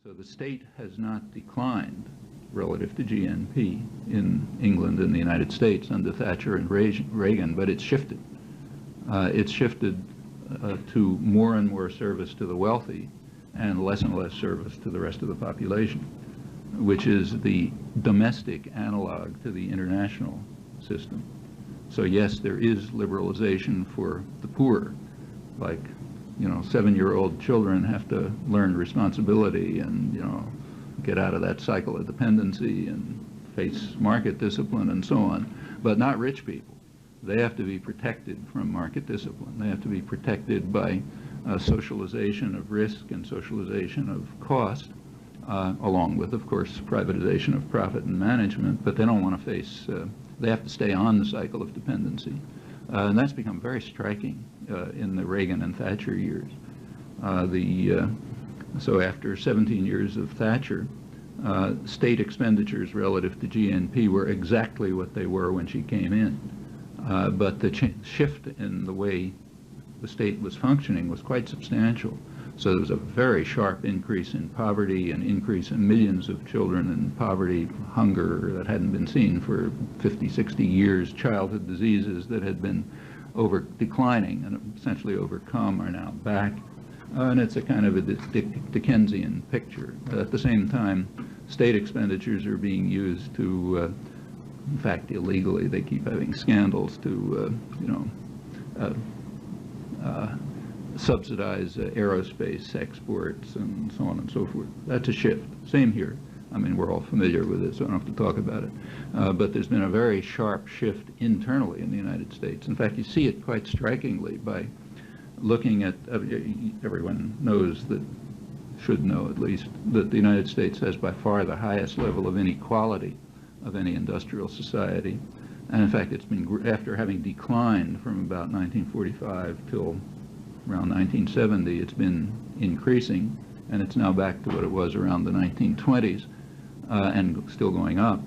So the state has not declined relative to GNP in England and the United States under Thatcher and Reagan, but it's shifted. It's shifted to more and more service to the wealthy and less service to the rest of the population, which is the domestic analog to the international system. So yes, there is liberalization for the poor, like, 7-year-old children have to learn responsibility and, get out of that cycle of dependency and face market discipline and so on, but not rich people. They have to be protected from market discipline. They have to be protected by socialization of risk and socialization of cost, along with, of course, privatization of profit and management, but they don't want to face, they have to stay on the cycle of dependency. And that's become very striking in the Reagan and Thatcher years. So after 17 years of Thatcher, state expenditures relative to GNP were exactly what they were when she came in. But the shift in the way the state was functioning was quite substantial. So there was a very sharp increase in poverty, an increase in millions of children in poverty, hunger that hadn't been seen for 50, 60 years, childhood diseases that had been declining and essentially overcome are now back. And it's a kind of a Dickensian picture. At the same time, state expenditures are being used to, in fact, illegally, they keep having scandals to, subsidize aerospace exports and so on and so forth. That's a shift. Same here. I mean, we're all familiar with it, so I don't have to talk about it. But there's been a very sharp shift internally in the United States. In fact, you see it quite strikingly by looking at, everyone knows that, should know at least, that the United States has by far the highest level of inequality of any industrial society. And in fact, it's been, after having declined from about 1945 till around 1970, it's been increasing, and it's now back to what it was around the 1920s, and still going up.